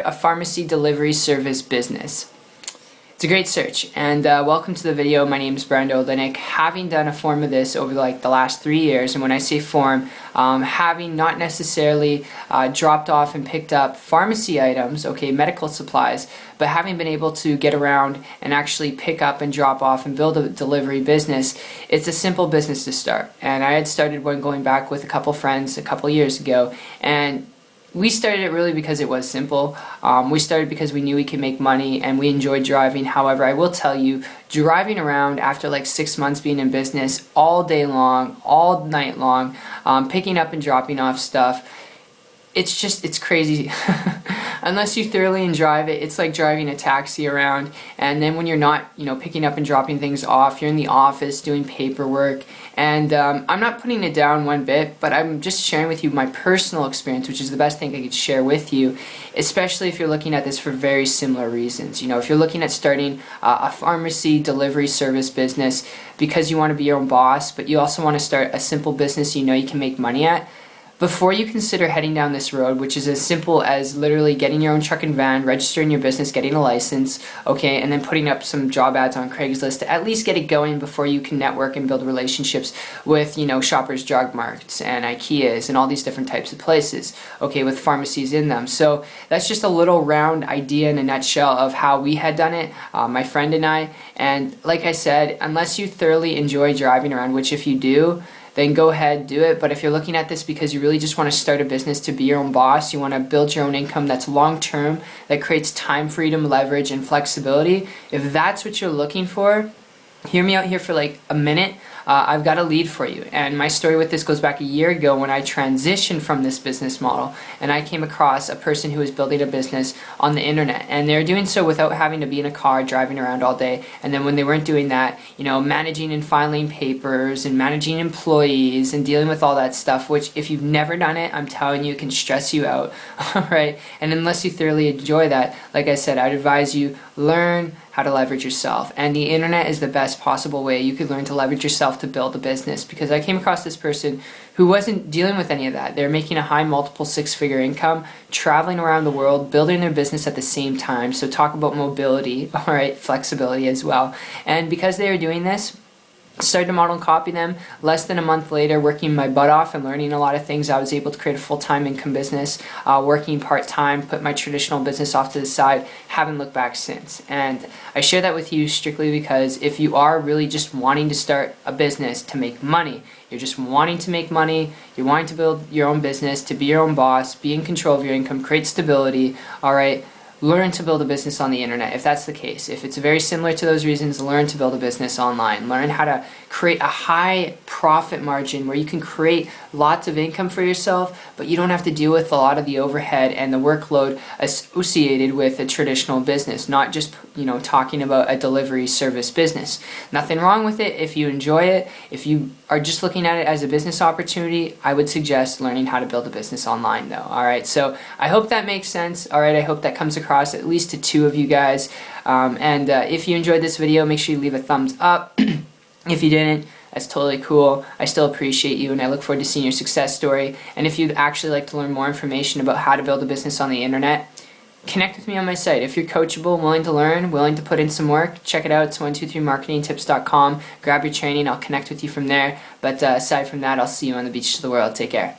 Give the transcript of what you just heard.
a pharmacy delivery service business. It's a great search, and welcome to the video. My name is Brando Linick. Having done a form of this over the last 3 years, and when I say form, having not necessarily dropped off and picked up pharmacy items, okay, medical supplies, but having been able to get around and actually pick up and drop off and build a delivery business, it's a simple business to start. And I had started one going back with a couple friends a couple years ago, and we started it really because it was simple. We started because we knew we could make money and we enjoyed driving. However, I will tell you, driving around after like 6 months being in business all day long, all night long, picking up and dropping off stuff, it's crazy. Unless you thoroughly enjoy it, it's like driving a taxi around, and then when you're not, picking up and dropping things off, you're in the office doing paperwork, and I'm not putting it down one bit, but I'm just sharing with you my personal experience, which is the best thing I could share with you, especially if you're looking at this for very similar reasons. If you're looking at starting a pharmacy delivery service business because you want to be your own boss, but you also want to start a simple business you can make money at, before you consider heading down this road, which is as simple as literally getting your own truck and van, registering your business, getting a license, okay, and then putting up some job ads on Craigslist to at least get it going before you can network and build relationships with, Shoppers Drug Marts and IKEAs and all these different types of places, okay, with pharmacies in them. So that's just a little round idea in a nutshell of how we had done it, my friend and I. And like I said, unless you thoroughly enjoy driving around, which if you do, then go ahead, do it. But if you're looking at this because you really just want to start a business to be your own boss, you want to build your own income that's long-term, that creates time freedom, leverage, and flexibility, if that's what you're looking for, hear me out here for like a minute. I've got a lead for you. And my story with this goes back a year ago when I transitioned from this business model and I came across a person who was building a business on the internet, and they're doing so without having to be in a car driving around all day. And then when they weren't doing that, managing and filing papers and managing employees and dealing with all that stuff, which if you've never done it, I'm telling you, it can stress you out. All right. And unless you thoroughly enjoy that, like I said, I'd advise you learn how to leverage yourself. And the internet is the best possible way you could learn to leverage yourself to build a business, because I came across this person who wasn't dealing with any of that. They're making a high multiple six-figure income, traveling around the world, building their business at the same time. So talk about mobility, all right, flexibility as well. And because they were doing this, started to model and copy them. Less than a month later, working my butt off and learning a lot of things, I was able to create a full-time income business, working part-time, put my traditional business off to the side, haven't looked back since. And I share that with you strictly because if you are really just wanting to start a business to make money, you're just wanting to make money, you're wanting to build your own business, to be your own boss, be in control of your income, create stability, all right, learn to build a business on the internet if that's the case. If it's very similar to those reasons, learn to build a business online. Learn how to create a high profit margin where you can create lots of income for yourself, but you don't have to deal with a lot of the overhead and the workload associated with a traditional business, not just, talking about a delivery service business. Nothing wrong with it if you enjoy it. If you are just looking at it as a business opportunity, I would suggest learning how to build a business online though. All right, so I hope that makes sense. All right, I hope that comes across at least to 2 of you guys. If you enjoyed this video, make sure you leave a thumbs up. If you didn't, that's totally cool. I still appreciate you, and I look forward to seeing your success story. And if you'd actually like to learn more information about how to build a business on the internet, connect with me on my site. If you're coachable, willing to learn, willing to put in some work, check it out. It's 123marketingtips.com. Grab your training. I'll connect with you from there. But aside from that, I'll see you on the beach of the world. Take care.